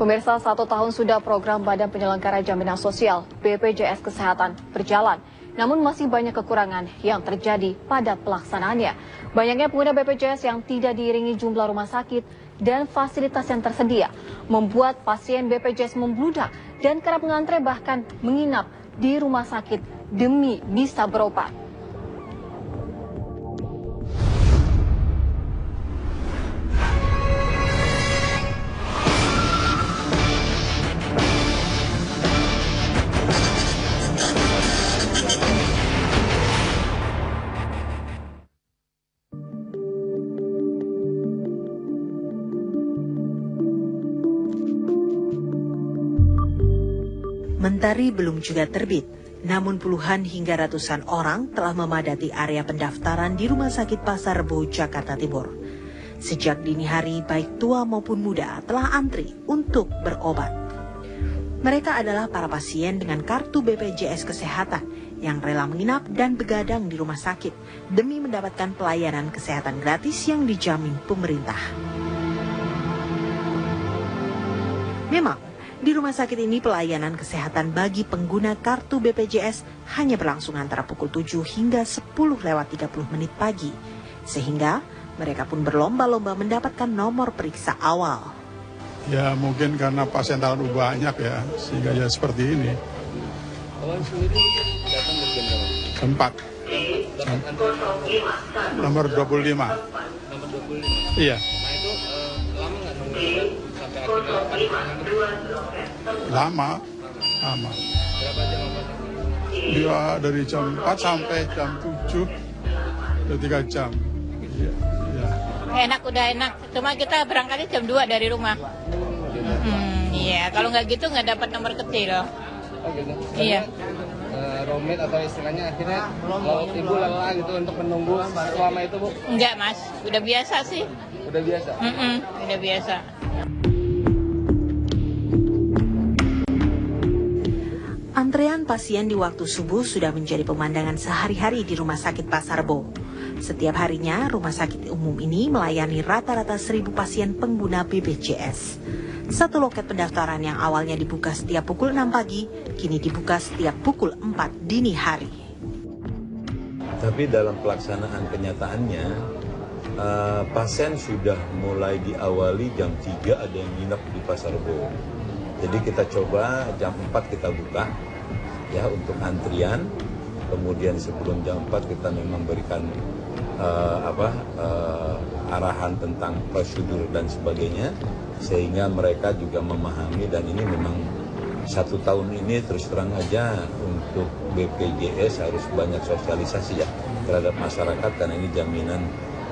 Pemirsa, 1 tahun sudah program Badan Penyelenggara Jaminan Sosial BPJS Kesehatan berjalan. Namun masih banyak kekurangan yang terjadi pada pelaksanaannya. Banyaknya pengguna BPJS yang tidak diiringi jumlah rumah sakit dan fasilitas yang tersedia membuat pasien BPJS membludak dan kerap mengantre bahkan menginap di rumah sakit demi bisa berobat. Mentari belum juga terbit, namun puluhan hingga ratusan orang telah memadati area pendaftaran di Rumah Sakit Pasar Rebo, Jakarta Timur. Sejak dini hari, baik tua maupun muda telah antri untuk berobat. Mereka adalah para pasien dengan kartu BPJS Kesehatan yang rela menginap dan begadang di rumah sakit demi mendapatkan pelayanan kesehatan gratis yang dijamin pemerintah. Memang, di rumah sakit ini pelayanan kesehatan bagi pengguna kartu BPJS hanya berlangsung antara pukul 7 hingga 10:30 pagi. Sehingga mereka pun berlomba-lomba mendapatkan nomor periksa awal. Ya mungkin karena pasien terlalu banyak ya, sehingga ya seperti ini. Awal sendiri datang dari jam berapa? Sempat. Nomor 25. Nomor 25? Iya. Nah itu lama nggak nunggu sampai akhirnya? Lama. Berapa jam apa? Dia dari jam 4 sampai jam 7, udah 3 jam. Iya. Enak, udah enak. Cuma kita berangkatnya jam 2 dari rumah. Iya, kalau nggak gitu nggak dapat nomor kecil. Oh gitu? Iya. Romit atau istilahnya akhirnya ibu lelah gitu untuk menunggu selama itu, Bu? Enggak, Mas. Udah biasa sih. Udah biasa? Udah biasa. Antrean pasien di waktu subuh sudah menjadi pemandangan sehari-hari di Rumah Sakit Pasar Rebo. Setiap harinya, rumah sakit umum ini melayani rata-rata 1.000 pasien pengguna BPJS. Satu loket pendaftaran yang awalnya dibuka setiap pukul 6 pagi, kini dibuka setiap pukul 4 dini hari. Tapi dalam pelaksanaan kenyataannya, pasien sudah mulai diawali jam 3 ada yang nginep di Pasar Rebo. Jadi kita coba jam 4 kita buka ya untuk antrian. Kemudian sebelum jam 4 kita memang berikan arahan tentang prosedur dan sebagainya, sehingga mereka juga memahami. Dan ini memang 1 tahun ini terus terang aja untuk BPJS harus banyak sosialisasi ya terhadap masyarakat, karena ini jaminan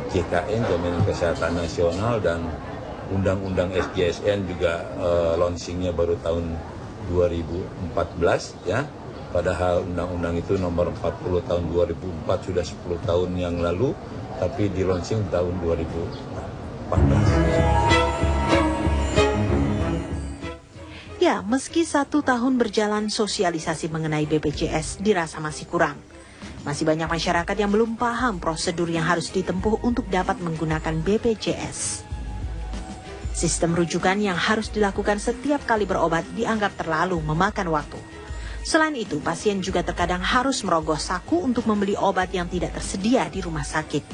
JKN, jaminan kesehatan nasional, dan Undang-Undang SJSN juga launchingnya baru tahun 2014 ya. Padahal undang-undang itu nomor 40 tahun 2004 sudah 10 tahun yang lalu, tapi di launching tahun 2014. Ya, meski 1 tahun berjalan, sosialisasi mengenai BPJS dirasa masih kurang. Masih banyak masyarakat yang belum paham prosedur yang harus ditempuh untuk dapat menggunakan BPJS. Sistem rujukan yang harus dilakukan setiap kali berobat dianggap terlalu memakan waktu. Selain itu, pasien juga terkadang harus merogoh saku untuk membeli obat yang tidak tersedia di rumah sakit.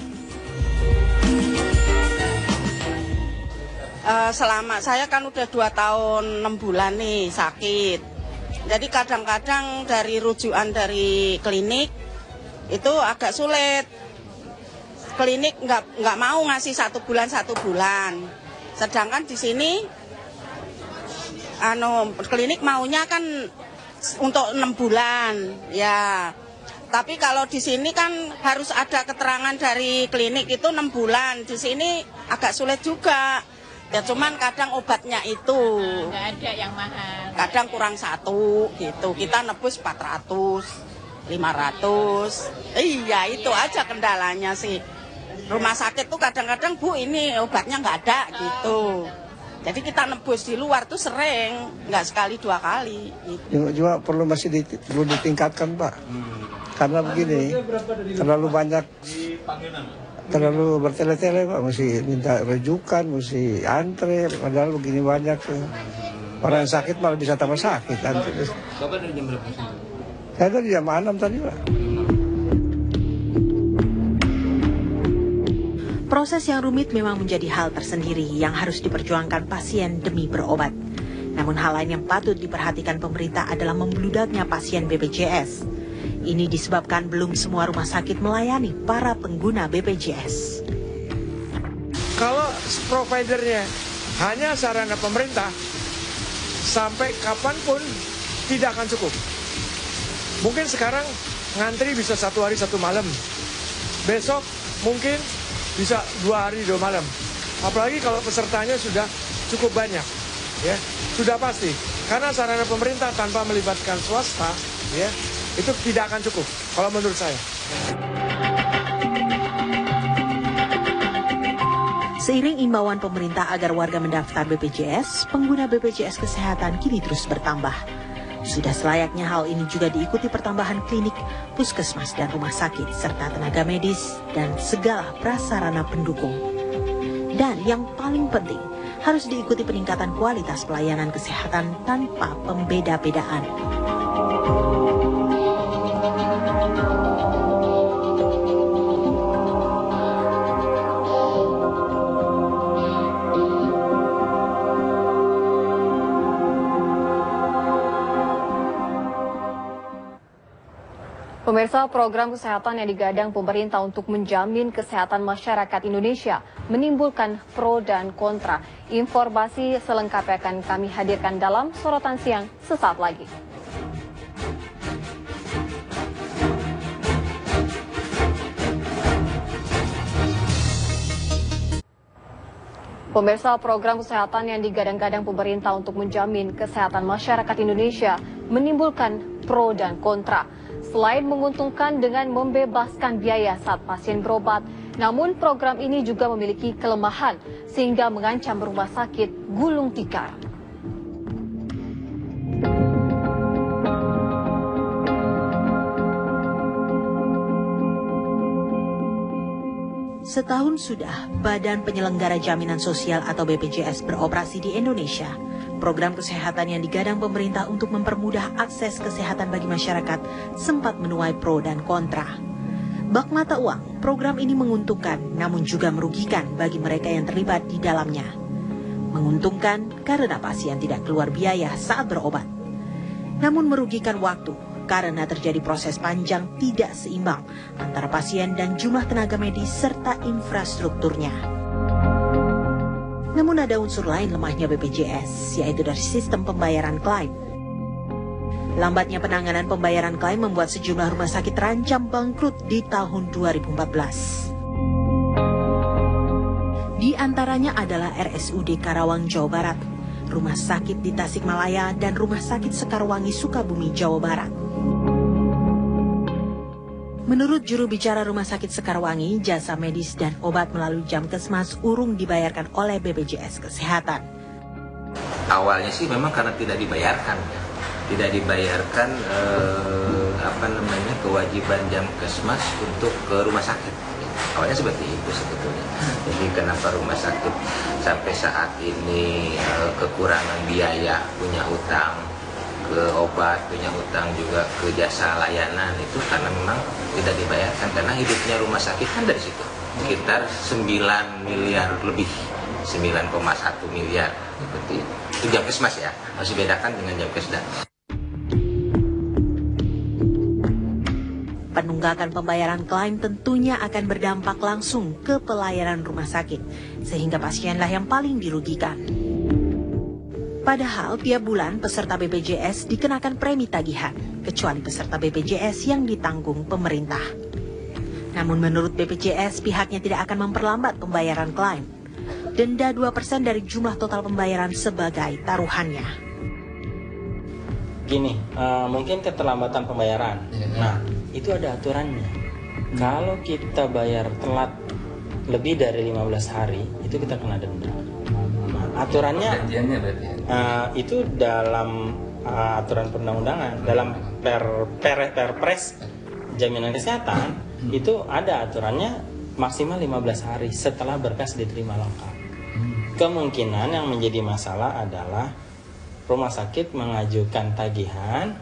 Selama saya kan udah 2 tahun 6 bulan nih sakit. Jadi kadang-kadang dari rujukan dari klinik itu agak sulit. Klinik nggak mau ngasih 1 bulan 1 bulan. Sedangkan di sini klinik maunya kan untuk 6 bulan ya. Tapi kalau di sini kan harus ada keterangan dari klinik itu 6 bulan. Di sini agak sulit juga. Ya cuman kadang obatnya itu Nggak ada yang mahal. kadang kurang 1 gitu. Kita nebus 400, 500. Iya, itu aja kendalanya sih. Rumah sakit tuh kadang-kadang, Bu, ini obatnya nggak ada gitu. Jadi kita nebus di luar tuh sering, nggak sekali 2 kali. Gitu. Juga perlu perlu ditingkatkan, Pak. Karena begini, terlalu banyak, terlalu bertele-tele, Pak. Mesti minta rujukan, mesti antre, padahal begini banyak. Orang yang sakit malah bisa tambah sakit. Bapak dari jam berapa? Saya dari jam 6 tadi Pak. Proses yang rumit memang menjadi hal tersendiri yang harus diperjuangkan pasien demi berobat. Namun hal lain yang patut diperhatikan pemerintah adalah membludaknya pasien BPJS. Ini disebabkan belum semua rumah sakit melayani para pengguna BPJS. Kalau providernya hanya sarana pemerintah, sampai kapanpun tidak akan cukup. Mungkin sekarang ngantri bisa 1 hari 1 malam. Besok mungkin bisa 2 hari 2 malam. Apalagi kalau pesertanya sudah cukup banyak, ya sudah pasti. Karena sarana pemerintah tanpa melibatkan swasta, ya itu tidak akan cukup. Kalau menurut saya. Seiring imbauan pemerintah agar warga mendaftar BPJS, pengguna BPJS Kesehatan kini terus bertambah. Sudah selayaknya hal ini juga diikuti pertambahan klinik, puskesmas dan rumah sakit, serta tenaga medis dan segala prasarana pendukung. Dan yang paling penting, harus diikuti peningkatan kualitas pelayanan kesehatan tanpa pembeda-bedaan. Pemirsa, program kesehatan yang digadang pemerintah untuk menjamin kesehatan masyarakat Indonesia menimbulkan pro dan kontra. Informasi selengkapnya akan kami hadirkan dalam Sorotan Siang sesaat lagi. Pemirsa, program kesehatan yang digadang-gadang pemerintah untuk menjamin kesehatan masyarakat Indonesia menimbulkan pro dan kontra. Selain menguntungkan dengan membebaskan biaya saat pasien berobat, namun program ini juga memiliki kelemahan sehingga mengancam rumah sakit gulung tikar. Setahun sudah Badan Penyelenggara Jaminan Sosial atau BPJS beroperasi di Indonesia. Program kesehatan yang digadang pemerintah untuk mempermudah akses kesehatan bagi masyarakat sempat menuai pro dan kontra. Bak mata uang, program ini menguntungkan namun juga merugikan bagi mereka yang terlibat di dalamnya. Menguntungkan karena pasien tidak keluar biaya saat berobat. Namun merugikan waktu karena terjadi proses panjang tidak seimbang antara pasien dan jumlah tenaga medis serta infrastrukturnya. Namun ada unsur lain lemahnya BPJS, yaitu dari sistem pembayaran klaim. Lambatnya penanganan pembayaran klaim membuat sejumlah rumah sakit terancam bangkrut di tahun 2014. Di antaranya adalah RSUD Karawang, Jawa Barat, Rumah Sakit di Tasikmalaya, dan Rumah Sakit Sekarwangi, Sukabumi, Jawa Barat. Menurut juru bicara Rumah Sakit Sekarwangi, jasa medis dan obat melalui Jamkesmas urung dibayarkan oleh BPJS Kesehatan. Awalnya sih memang karena tidak dibayarkan, ya. Tidak dibayarkan kewajiban Jamkesmas untuk ke rumah sakit. Awalnya seperti itu sebetulnya. Jadi kenapa rumah sakit sampai saat ini kekurangan biaya, punya utang ke obat, punya utang juga ke jasa layanan, itu karena memang tidak dibayarkan, karena hidupnya rumah sakit kan dari situ sekitar 9 miliar lebih, 9,1 miliar seperti itu Jamkesmas, ya, harus dibedakan dengan Jamkesdas. Penunggakan pembayaran klaim tentunya akan berdampak langsung ke pelayanan rumah sakit, sehingga pasienlah yang paling dirugikan. Padahal tiap bulan peserta BPJS dikenakan premi tagihan, kecuali peserta BPJS yang ditanggung pemerintah. Namun menurut BPJS, pihaknya tidak akan memperlambat pembayaran klaim. Denda 2% dari jumlah total pembayaran sebagai taruhannya. Gini, mungkin keterlambatan pembayaran. Nah, itu ada aturannya. Kalau kita bayar telat lebih dari 15 hari, itu kita kena denda. Aturannya itu dalam aturan perundang-undangan, dalam Perpres jaminan kesehatan itu ada aturannya maksimal 15 hari setelah berkas diterima lengkap. Kemungkinan yang menjadi masalah adalah rumah sakit mengajukan tagihan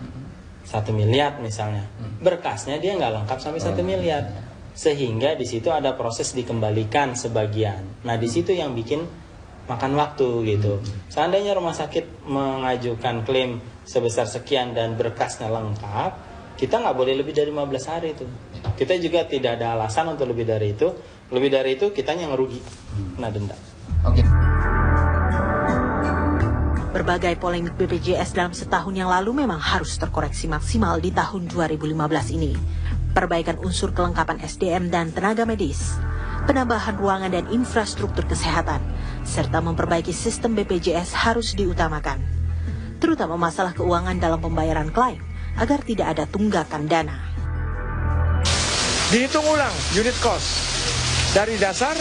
1 miliar misalnya, berkasnya dia nggak lengkap sampai 1 miliar, sehingga di situ ada proses dikembalikan sebagian. Nah di situ yang bikin makan waktu gitu. Seandainya rumah sakit mengajukan klaim sebesar sekian dan berkasnya lengkap, kita nggak boleh lebih dari 15 hari itu. Kita juga tidak ada alasan untuk lebih dari itu. Lebih dari itu kitanya yang rugi, kena denda. Oke. Berbagai polemik BPJS dalam setahun yang lalu memang harus terkoreksi maksimal di tahun 2015 ini. Perbaikan unsur kelengkapan SDM dan tenaga medis, penambahan ruangan dan infrastruktur kesehatan, serta memperbaiki sistem BPJS harus diutamakan. Terutama masalah keuangan dalam pembayaran klaim, agar tidak ada tunggakan dana. Dihitung ulang unit cost. Dari dasar,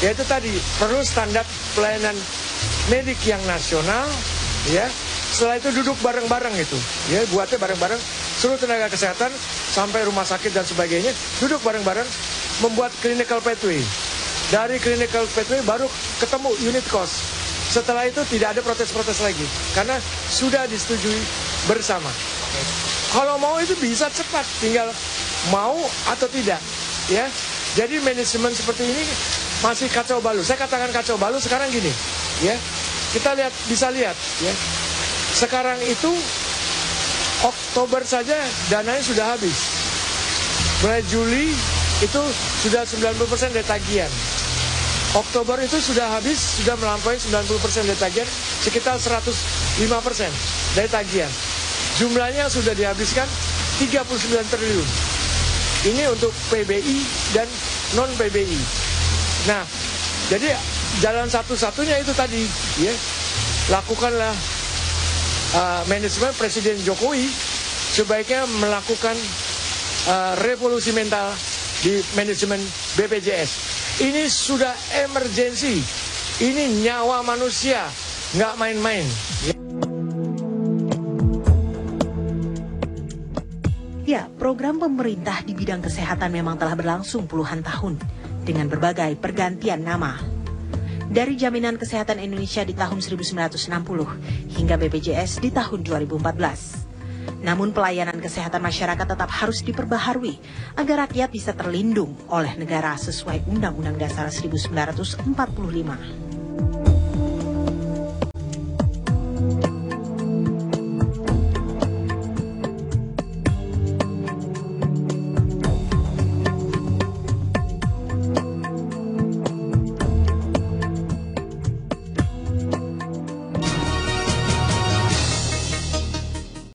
yaitu tadi, perlu standar pelayanan medik yang nasional, ya. Setelah itu duduk bareng-bareng itu, ya, buatnya bareng-bareng, seluruh tenaga kesehatan sampai rumah sakit dan sebagainya duduk bareng-bareng membuat clinical pathway. Dari clinical pathway baru ketemu unit cost. Setelah itu tidak ada protes-protes lagi karena sudah disetujui bersama. Kalau mau itu bisa cepat, tinggal mau atau tidak, ya. Jadi manajemen seperti ini masih kacau balau. Saya katakan kacau balau sekarang gini, ya. Kita lihat, bisa lihat, ya. Sekarang itu Oktober saja dananya sudah habis. Mulai Juli itu sudah 90% dari tagihan. Oktober itu sudah habis, sudah melampaui 90% dari tagihan, sekitar 105% dari tagihan. Jumlahnya yang sudah dihabiskan 39 triliun. Ini untuk PBI dan non-PBI. Nah, jadi jalan satu-satunya itu tadi, ya, lakukanlah manajemen Presiden Jokowi sebaiknya melakukan revolusi mental di manajemen BPJS. Ini sudah emergensi, ini nyawa manusia, nggak main-main. Ya, program pemerintah di bidang kesehatan memang telah berlangsung puluhan tahun dengan berbagai pergantian nama. Dari Jaminan Kesehatan Indonesia di tahun 1960 hingga BPJS di tahun 2014. Namun pelayanan kesehatan masyarakat tetap harus diperbaharui agar rakyat bisa terlindung oleh negara sesuai Undang-Undang Dasar 1945.